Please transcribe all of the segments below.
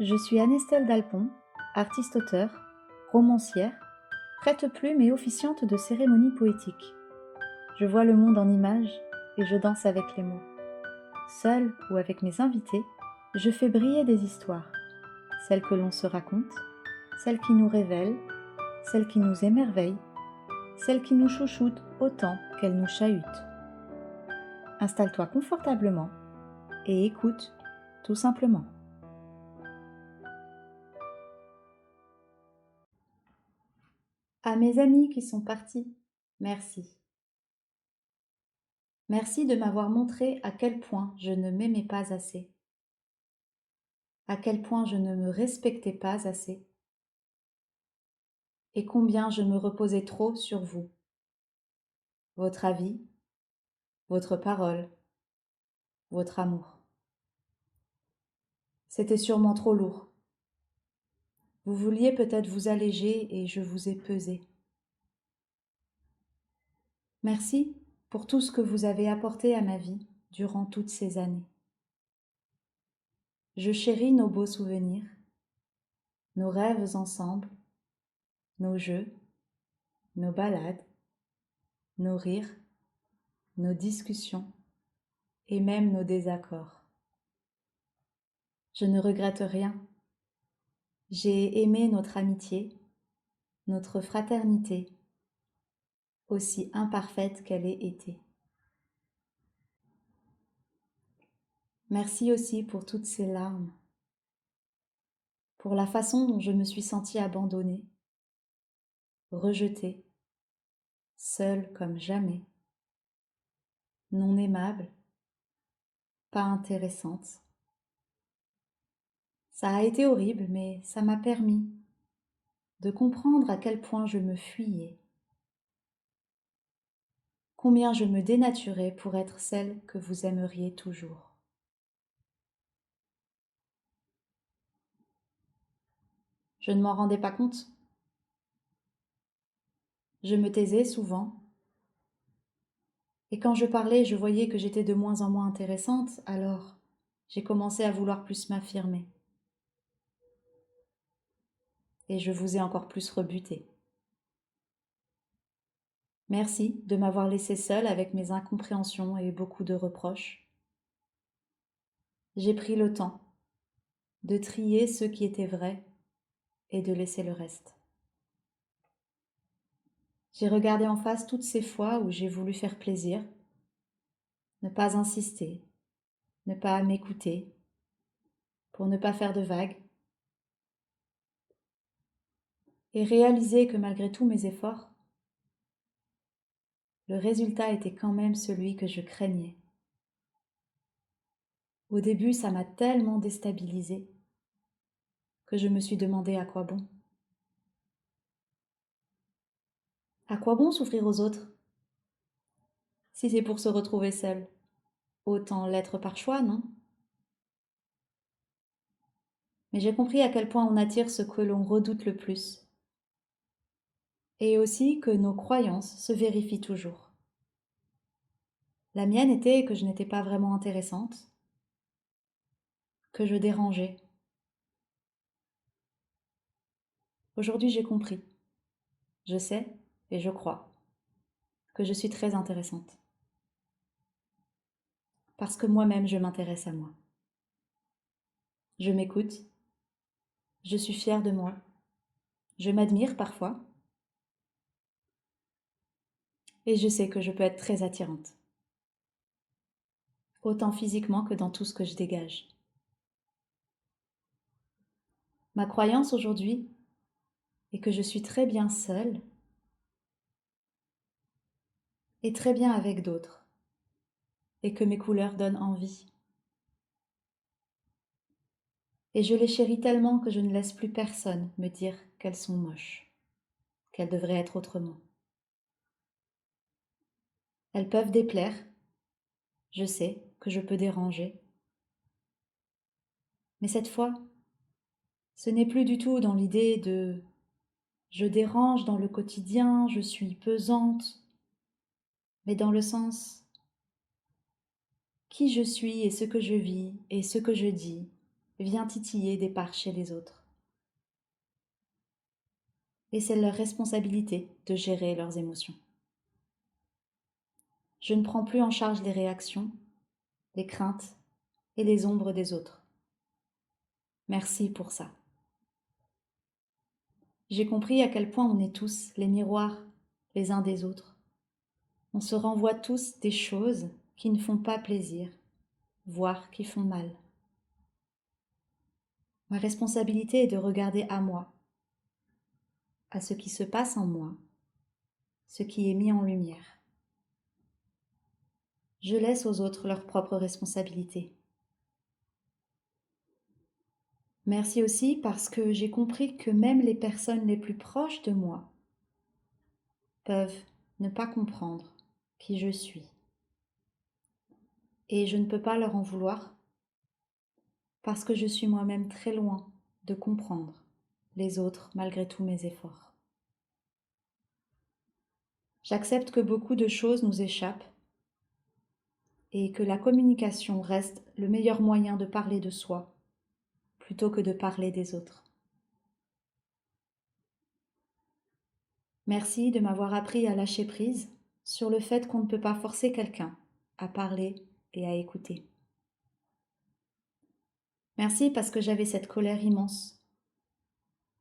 Je suis Anne-Estelle Dalpon, artiste-auteure, romancière, prête-plume et officiante de cérémonies poétiques. Je vois le monde en images et je danse avec les mots. Seule ou avec mes invités, je fais briller des histoires. Celles que l'on se raconte, celles qui nous révèlent, celles qui nous émerveillent, celles qui nous chouchoutent autant qu'elles nous chahutent. Installe-toi confortablement et écoute tout simplement. À mes amis qui sont partis, merci. Merci de m'avoir montré à quel point je ne m'aimais pas assez, à quel point je ne me respectais pas assez, et combien je me reposais trop sur vous, votre avis, votre parole, votre amour. C'était sûrement trop lourd. Vous vouliez peut-être vous alléger et je vous ai pesé. Merci pour tout ce que vous avez apporté à ma vie durant toutes ces années. Je chéris nos beaux souvenirs, nos rêves ensemble, nos jeux, nos balades, nos rires, nos discussions et même nos désaccords. Je ne regrette rien. J'ai aimé notre amitié, notre fraternité, aussi imparfaite qu'elle ait été. Merci aussi pour toutes ces larmes, pour la façon dont je me suis sentie abandonnée, rejetée, seule comme jamais, non aimable, pas intéressante. Ça a été horrible, mais ça m'a permis de comprendre à quel point je me fuyais, combien je me dénaturais pour être celle que vous aimeriez toujours. Je ne m'en rendais pas compte. Je me taisais souvent, et quand je parlais, je voyais que j'étais de moins en moins intéressante, alors j'ai commencé à vouloir plus m'affirmer. Et je vous ai encore plus rebuté. Merci de m'avoir laissée seule avec mes incompréhensions et beaucoup de reproches. J'ai pris le temps de trier ce qui était vrai et de laisser le reste. J'ai regardé en face toutes ces fois où j'ai voulu faire plaisir, ne pas insister, ne pas m'écouter, pour ne pas faire de vagues, et réaliser que malgré tous mes efforts, le résultat était quand même celui que je craignais. Au début, ça m'a tellement déstabilisée que je me suis demandé à quoi bon. À quoi bon souffrir aux autres? Si c'est pour se retrouver seul, autant l'être par choix, non? Mais j'ai compris à quel point on attire ce que l'on redoute le plus. Et aussi que nos croyances se vérifient toujours. La mienne était que je n'étais pas vraiment intéressante, que je dérangeais. Aujourd'hui, j'ai compris. Je sais et je crois que je suis très intéressante. Parce que moi-même, je m'intéresse à moi. Je m'écoute. Je suis fière de moi. Je m'admire parfois. Et je sais que je peux être très attirante. Autant physiquement que dans tout ce que je dégage. Ma croyance aujourd'hui est que je suis très bien seule et très bien avec d'autres. Et que mes couleurs donnent envie. Et je les chéris tellement que je ne laisse plus personne me dire qu'elles sont moches, qu'elles devraient être autrement. Elles peuvent déplaire, je sais que je peux déranger. Mais cette fois, ce n'est plus du tout dans l'idée de je dérange dans le quotidien, je suis pesante, mais dans le sens qui je suis et ce que je vis et ce que je dis vient titiller des parts chez les autres. Et c'est leur responsabilité de gérer leurs émotions. Je ne prends plus en charge les réactions, les craintes et les ombres des autres. Merci pour ça. J'ai compris à quel point on est tous les miroirs les uns des autres. On se renvoie tous des choses qui ne font pas plaisir, voire qui font mal. Ma responsabilité est de regarder à moi, à ce qui se passe en moi, ce qui est mis en lumière. Je laisse aux autres leur propre responsabilité. Merci aussi parce que j'ai compris que même les personnes les plus proches de moi peuvent ne pas comprendre qui je suis. Et je ne peux pas leur en vouloir parce que je suis moi-même très loin de comprendre les autres malgré tous mes efforts. J'accepte que beaucoup de choses nous échappent et que la communication reste le meilleur moyen de parler de soi plutôt que de parler des autres. Merci de m'avoir appris à lâcher prise sur le fait qu'on ne peut pas forcer quelqu'un à parler et à écouter. Merci parce que j'avais cette colère immense,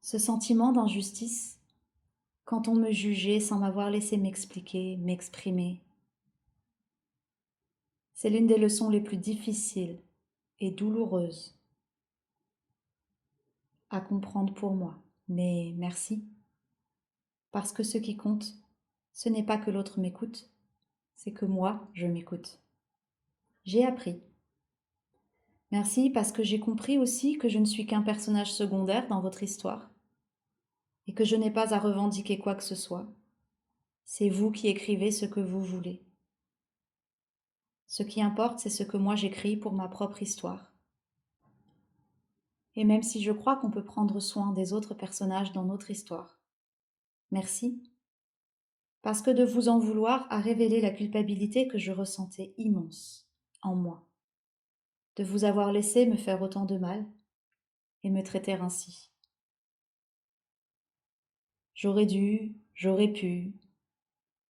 ce sentiment d'injustice quand on me jugeait sans m'avoir laissé m'expliquer, m'exprimer. C'est l'une des leçons les plus difficiles et douloureuses à comprendre pour moi. Mais merci, parce que ce qui compte, ce n'est pas que l'autre m'écoute, c'est que moi, je m'écoute. J'ai appris. Merci parce que j'ai compris aussi que je ne suis qu'un personnage secondaire dans votre histoire et que je n'ai pas à revendiquer quoi que ce soit. C'est vous qui écrivez ce que vous voulez. Ce qui importe, c'est ce que moi j'écris pour ma propre histoire. Et même si je crois qu'on peut prendre soin des autres personnages dans notre histoire, merci, parce que de vous en vouloir a révélé la culpabilité que je ressentais immense en moi, de vous avoir laissé me faire autant de mal et me traiter ainsi. J'aurais dû, j'aurais pu.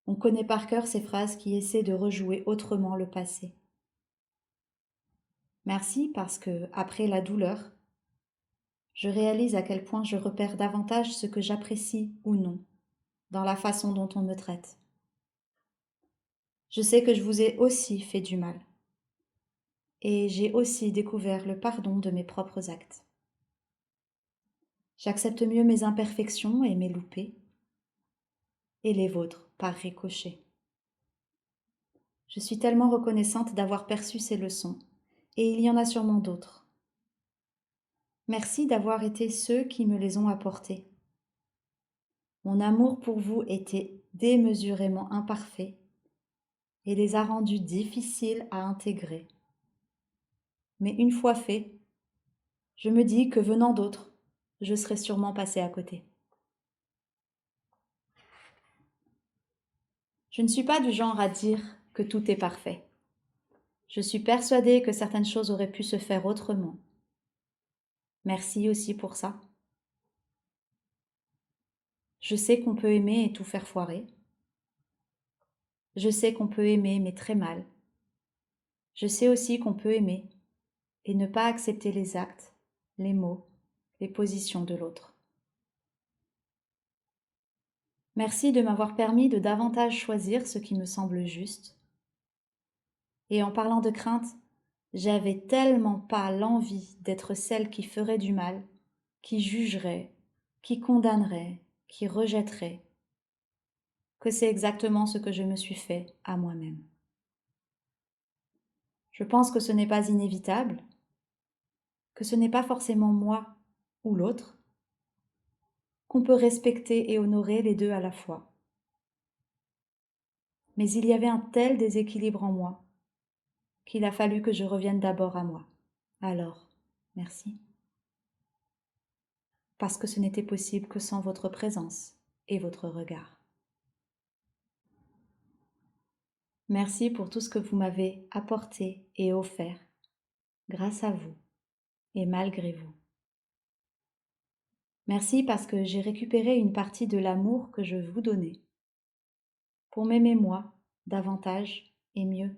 On connaît par cœur ces phrases qui essaient de rejouer autrement le passé. Merci parce que, après la douleur, je réalise à quel point je repère davantage ce que j'apprécie ou non dans la façon dont on me traite. Je sais que je vous ai aussi fait du mal et j'ai aussi découvert le pardon de mes propres actes. J'accepte mieux mes imperfections et mes loupés et les vôtres par ricochet. Je suis tellement reconnaissante d'avoir perçu ces leçons et il y en a sûrement d'autres. Merci d'avoir été ceux qui me les ont apportées. Mon amour pour vous était démesurément imparfait et les a rendus difficiles à intégrer. Mais une fois fait, je me dis que venant d'autres, je serais sûrement passée à côté. Je ne suis pas du genre à dire que tout est parfait. Je suis persuadée que certaines choses auraient pu se faire autrement. Merci aussi pour ça. Je sais qu'on peut aimer et tout faire foirer. Je sais qu'on peut aimer mais très mal. Je sais aussi qu'on peut aimer et ne pas accepter les actes, les mots, les positions de l'autre. Merci de m'avoir permis de davantage choisir ce qui me semble juste. Et en parlant de crainte, j'avais tellement pas l'envie d'être celle qui ferait du mal, qui jugerait, qui condamnerait, qui rejetterait, que c'est exactement ce que je me suis fait à moi-même. Je pense que ce n'est pas inévitable, que ce n'est pas forcément moi ou l'autre, qu'on peut respecter et honorer les deux à la fois. Mais il y avait un tel déséquilibre en moi qu'il a fallu que je revienne d'abord à moi. Alors, merci. Parce que ce n'était possible que sans votre présence et votre regard. Merci pour tout ce que vous m'avez apporté et offert. Grâce à vous, et malgré vous. Merci parce que j'ai récupéré une partie de l'amour que je vous donnais, pour m'aimer moi davantage et mieux.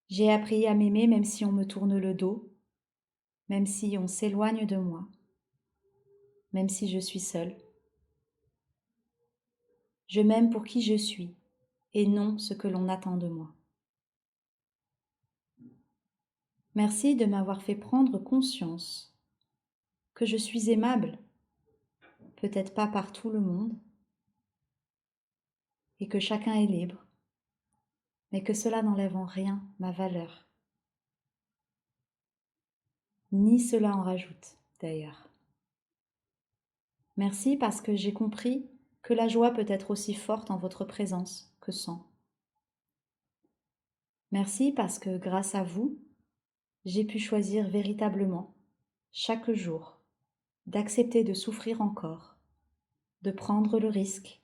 J'ai appris à m'aimer même si on me tourne le dos, même si on s'éloigne de moi, même si je suis seule. Je m'aime pour qui je suis et non ce que l'on attend de moi. Merci de m'avoir fait prendre conscience que je suis aimable, peut-être pas par tout le monde, et que chacun est libre, mais que cela n'enlève en rien ma valeur. Ni cela en rajoute, d'ailleurs. Merci parce que j'ai compris que la joie peut être aussi forte en votre présence que sans. Merci parce que grâce à vous, j'ai pu choisir véritablement, chaque jour, d'accepter de souffrir encore, de prendre le risque,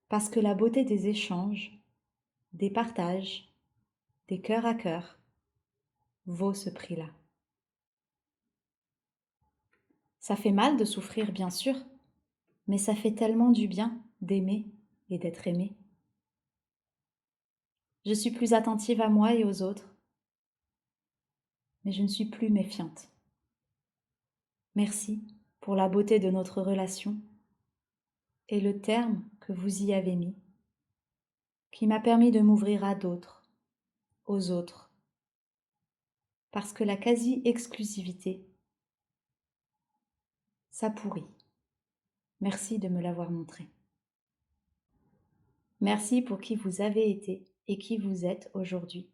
parce que la beauté des échanges, des partages, des cœurs à cœur, vaut ce prix-là. Ça fait mal de souffrir, bien sûr, mais ça fait tellement du bien d'aimer et d'être aimé. Je suis plus attentive à moi et aux autres, mais je ne suis plus méfiante. Merci pour la beauté de notre relation et le terme que vous y avez mis, qui m'a permis de m'ouvrir à d'autres, aux autres, parce que la quasi-exclusivité, ça pourrit. Merci de me l'avoir montré. Merci pour qui vous avez été et qui vous êtes aujourd'hui.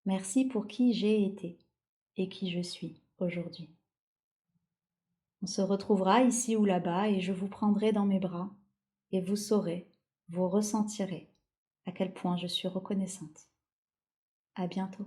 Merci pour qui j'ai été et qui je suis aujourd'hui. On se retrouvera ici ou là-bas et je vous prendrai dans mes bras et vous saurez, vous ressentirez à quel point je suis reconnaissante. À bientôt.